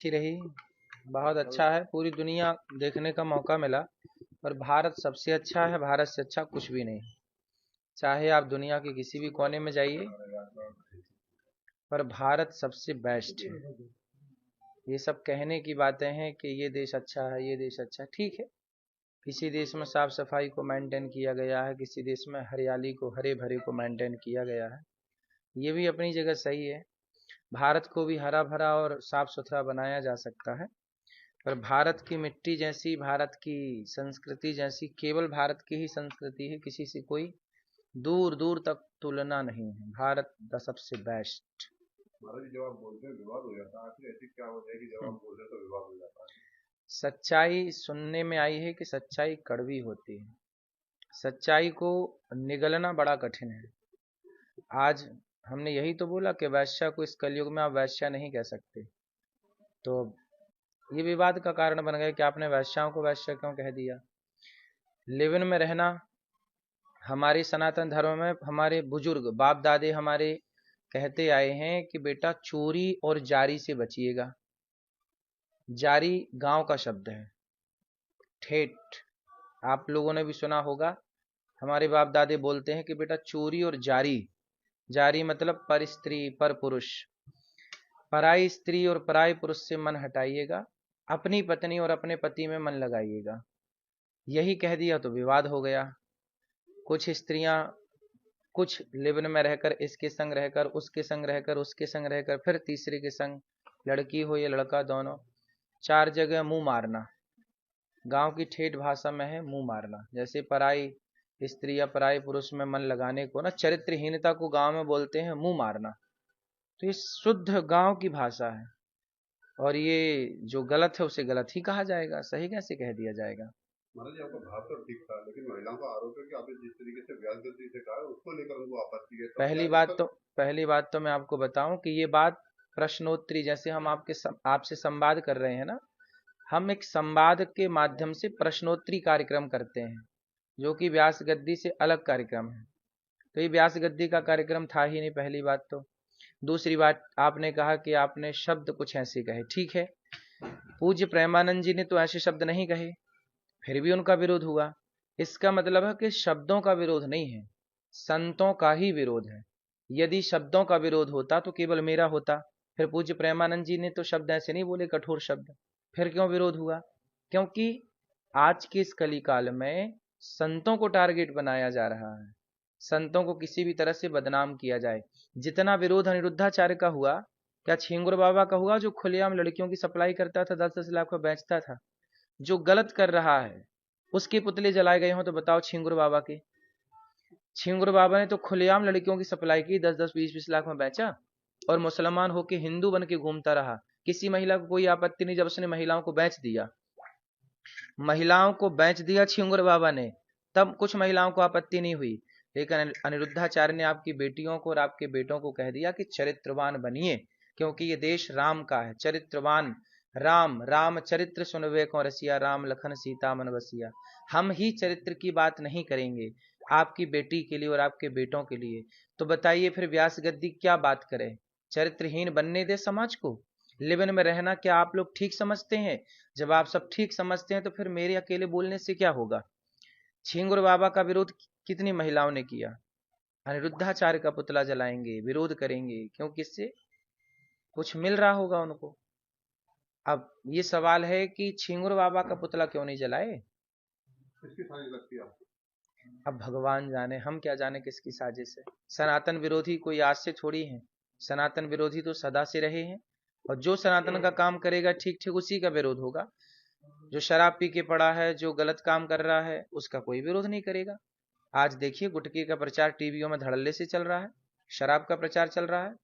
अच्छी रही। बहुत अच्छा है, पूरी दुनिया देखने का मौका मिला। और भारत सबसे अच्छा है, भारत से अच्छा कुछ भी नहीं। चाहे आप दुनिया के किसी भी कोने में जाइए, पर भारत सबसे बेस्ट है। ये सब कहने की बातें हैं कि ये देश अच्छा है, ये देश अच्छा है, ठीक है। किसी देश में साफ सफाई को मेंटेन किया गया है, किसी देश में हरियाली को, हरे भरे को मेंटेन किया गया है। ये भी अपनी जगह सही है। भारत को भी हरा भरा और साफ सुथरा बनाया जा सकता है। पर भारत की मिट्टी जैसी, भारत की संस्कृति जैसी केवल भारत की ही संस्कृति है, किसी से कोई दूर दूर तक तुलना नहीं है। भारत द सबसे बेस्ट। महाराज जी, जब आप बोलते हैं विवाद हो जाता है, आखिर ऐसी क्या वजह है कि जब आप बोलते हैं तो विवाद हो जाता है? सच्चाई सुनने में आई है कि सच्चाई कड़वी होती है। सच्चाई को निगलना बड़ा कठिन है। आज हमने यही तो बोला कि वैश्या को इस कलयुग में आप वैश्या नहीं कह सकते। तो ये विवाद का कारण बन गया कि आपने वैश्याओं को वैश्या क्यों कह दिया। लिव इन में रहना हमारे सनातन धर्म में हमारे बुजुर्ग बाप दादे हमारे कहते आए हैं कि बेटा चोरी और जारी से बचिएगा। जारी गांव का शब्द है, ठेठ। आप लोगों ने भी सुना होगा, हमारे बाप दादे बोलते हैं कि बेटा चोरी और जारी, जारी मतलब पर स्त्री पर पुरुष, पराई स्त्री और पराई पुरुष से मन हटाइएगा, अपनी पत्नी और अपने पति में मन लगाइएगा। यही कह दिया तो विवाद हो गया। कुछ स्त्रियां कुछ लिव इन में रहकर, इसके संग रहकर, उसके संग रहकर, उसके संग रहकर, फिर तीसरे के संग, लड़की हो या लड़का दोनों, चार जगह मुंह मारना। गांव की ठेठ भाषा में है मुंह मारना। जैसे पराई स्त्री या पराई पुरुष में मन लगाने को ना, चरित्रहीनता को गांव में बोलते हैं मुंह मारना। तो ये शुद्ध गांव की भाषा है। और ये जो गलत है उसे गलत ही कहा जाएगा, सही कैसे कह दिया जाएगा। महाराज जी, आपका भाव तो ठीक था, लेकिन महिलाओं का आरोप है कि आपने जिस तरीके से व्यास गद्दी से कहा है, उसको लेकर उनको आपत्ति है, तो क्या पहली इस बात पर? तो पहली बात तो मैं आपको बताऊं कि ये बात प्रश्नोत्तरी, जैसे हम आपसे संवाद कर रहे हैं ना, हम एक संवाद के माध्यम से प्रश्नोत्तरी कार्यक्रम करते हैं, जो कि व्यास गद्दी से अलग कार्यक्रम है। तो ये व्यास गद्दी का कार्यक्रम था ही नहीं, पहली बात तो। दूसरी बात, आपने कहा कि आपने शब्द कुछ ऐसे कहे, ठीक है। पूज्य प्रेमानंद जी ने तो ऐसे शब्द नहीं कहे, फिर भी उनका विरोध हुआ। इसका मतलब है कि शब्दों का विरोध नहीं है, संतों का ही विरोध है। यदि शब्दों का विरोध होता तो केवल मेरा होता। फिर पूज्य प्रेमानंद जी ने तो शब्द ऐसे नहीं बोले, कठोर शब्द। फिर क्यों विरोध हुआ? क्योंकि आज के इस कली काल में संतों को टारगेट बनाया जा रहा है, संतों को किसी भी तरह से बदनाम किया जाए। जितना विरोध अनिरुद्धाचार्य का हुआ, क्या छिंगुर बाबा का हुआ, जो खुलेआम लड़कियों की सप्लाई करता था, 10-10 लाख में बेचता था। जो गलत कर रहा है उसके पुतले जलाए गए हों तो बताओ, छिंगुर बाबा के? छिंगुर बाबा ने तो खुलेआम लड़कियों की सप्लाई की, 10-10 20-20 लाख में बेचा, और मुसलमान होके हिंदू बन के घूमता रहा। किसी महिला को कोई आपत्ति नहीं जब उसने महिलाओं को बेच दिया। महिलाओं को बेच दिया छिंगुर बाबा ने, तब कुछ महिलाओं को आपत्ति नहीं हुई। लेकिन अनिरुद्धाचार्य ने आपकी बेटियों को और आपके बेटों को कह दिया कि चरित्रवान बनिए, क्योंकि ये देश राम का है। चरित्रवान राम, राम चरित्र सुनवे को रसिया, राम लखन सीता मन बसिया। हम ही चरित्र की बात नहीं करेंगे आपकी बेटी के लिए और आपके बेटों के लिए। तो बताइए फिर व्यास गद्दी क्या बात करे? चरित्रहीन बनने दे समाज को। लिव इन में रहना क्या आप लोग ठीक समझते हैं? जब आप सब ठीक समझते हैं तो फिर मेरे अकेले बोलने से क्या होगा? छिंगुर बाबा का विरोध कितनी महिलाओं ने किया। अनिरुद्धाचार्य का पुतला जलाएंगे, विरोध करेंगे, क्योंकि इससे कुछ मिल रहा होगा उनको। अब ये सवाल है कि छिंगुर बाबा का पुतला क्यों नहीं जलाए? किसकी साजिश लगती है आपको? अब भगवान जाने, हम क्या जाने किसकी साजिश है। सनातन विरोधी कोई आज से थोड़ी है, सनातन विरोधी तो सदा से रहे हैं। और जो सनातन का काम करेगा ठीक ठीक उसी का विरोध होगा। जो शराब पी के पड़ा है, जो गलत काम कर रहा है, उसका कोई विरोध नहीं करेगा। आज देखिए गुटखे का प्रचार टीवियों में धड़ल्ले से चल रहा है, शराब का प्रचार चल रहा है,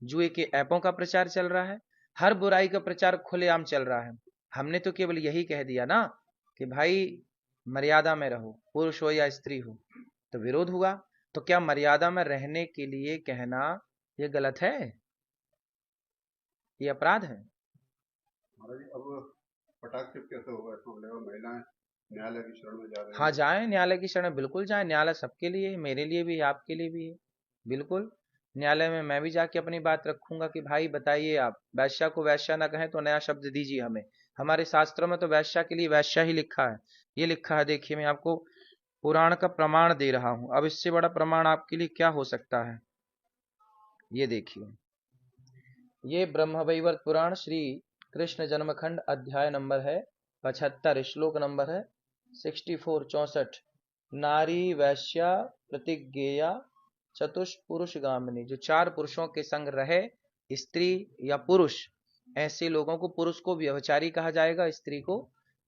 जुए के ऐपों का प्रचार चल रहा है, हर बुराई का प्रचार खुलेआम चल रहा है। हमने तो केवल यही कह दिया ना कि भाई मर्यादा में रहो, पुरुष हो या स्त्री हो। तो विरोध हुआ। तो क्या मर्यादा में रहने के लिए कहना ये गलत है? ये अपराध है? महाराज जी, अब कटाक्ष कैसे होगा इस मामले में? महिलाएं न्यायालय की शरण में जा रही हाँ हैं। जाए, न्यायालय की शरण बिल्कुल जाए। न्यायालय सबके लिए है, मेरे लिए भी है, आपके लिए भी है, बिल्कुल। न्यायालय में मैं भी जाके अपनी बात रखूंगा कि भाई बताइए, आप वैश्या को वैश्या ना कहें तो नया शब्द दीजिए हमें। हमारे शास्त्रों में तो वैश्या के लिए वैश्या ही लिखा है। ये लिखा है, देखिए मैं आपको पुराण का प्रमाण दे रहा हूं। अब इससे बड़ा प्रमाण आपके लिए क्या हो सकता है। ये देखिए, ये ब्रह्मवैवर्त पुराण श्री कृष्ण जन्मखंड अध्याय नंबर है 75, श्लोक नंबर है 64 64। नारी वैश्या प्रतिज्ञेया चतुष्पुरुष गामिनी, जो 4 पुरुषों के संग रहे, स्त्री या पुरुष, ऐसे लोगों को, पुरुष को व्यभिचारी कहा जाएगा, स्त्री को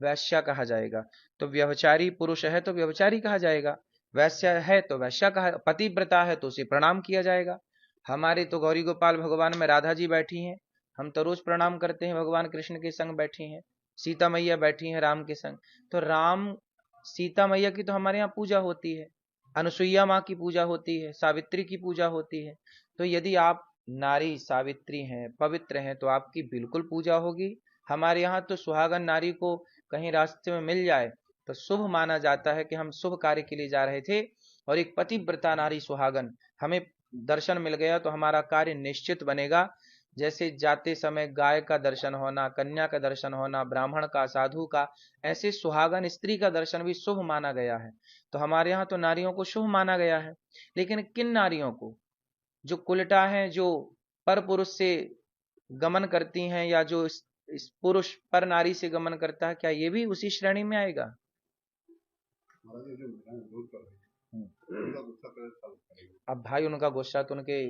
वैश्या कहा जाएगा। तो व्यभिचारी पुरुष है तो व्यभिचारी कहा जाएगा, वैश्या है तो वैश्या कहा, पतिव्रता है तो उसे प्रणाम किया जाएगा। हमारे तो गौरी गोपाल भगवान में राधा जी बैठी हैं, हम तो रोज प्रणाम करते हैं, भगवान कृष्ण के संग बैठी हैं। सीता मैया बैठी हैं राम के संग, तो राम सीता मैया की तो हमारे यहाँ पूजा होती है, अनुसुईया माँ की पूजा होती है, सावित्री की पूजा होती है। तो यदि आप नारी सावित्री हैं, पवित्र हैं, तो आपकी बिल्कुल पूजा होगी। हमारे यहाँ तो सुहागन नारी को कहीं रास्ते में मिल जाए तो शुभ माना जाता है कि हम शुभ कार्य के लिए जा रहे थे, और एक पतिव्रता नारी सुहागन हमें दर्शन मिल गया तो हमारा कार्य निश्चित बनेगा। जैसे जाते समय गाय का दर्शन होना, कन्या का दर्शन होना, ब्राह्मण का, साधु का, ऐसे सुहागन स्त्री का दर्शन भी शुभ माना गया है। तो हमारे यहाँ तो नारियों को शुभ माना गया है। लेकिन किन नारियों को? जो कुलटा है, जो पर पुरुष से गमन करती हैं, या जो इस पुरुष पर नारी से गमन करता है, क्या ये भी उसी श्रेणी में आएगा? अब भाई उनका गुस्सा तो उनके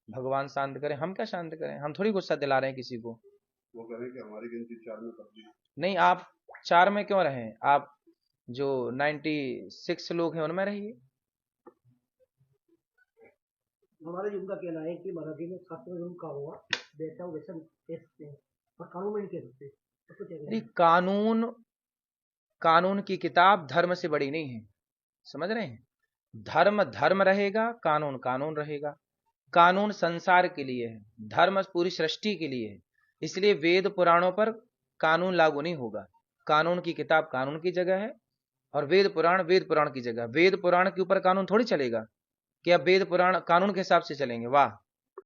भगवान शांत करें, हम क्या शांत करें, हम थोड़ी गुस्सा दिला रहे हैं किसी को। वो कह रहे हैं कि हमारी गिनती 4 में कर दी। नहीं, आप 4 में क्यों रहें, आप जो 96 लोग हैं उनमें रहिए। हमारा उनका कहना है कि मराठी में शास्त्र में कहा हुआ वैसा वैसा कह सकते हैं, और कानून में नहीं कह सकते। तो क्या नहीं, कानून की किताब धर्म से बड़ी नहीं है, समझ रहे हैं। धर्म धर्म रहेगा, कानून कानून रहेगा। कानून संसार के लिए है, धर्म पूरी सृष्टि के लिए है। इसलिए वेद पुराणों पर कानून लागू नहीं होगा। कानून की किताब कानून की जगह है, और वेद पुराण की जगह। वेद पुराण के ऊपर कानून थोड़ी चलेगा कि अब वेद पुराण कानून के हिसाब से चलेंगे, वाह।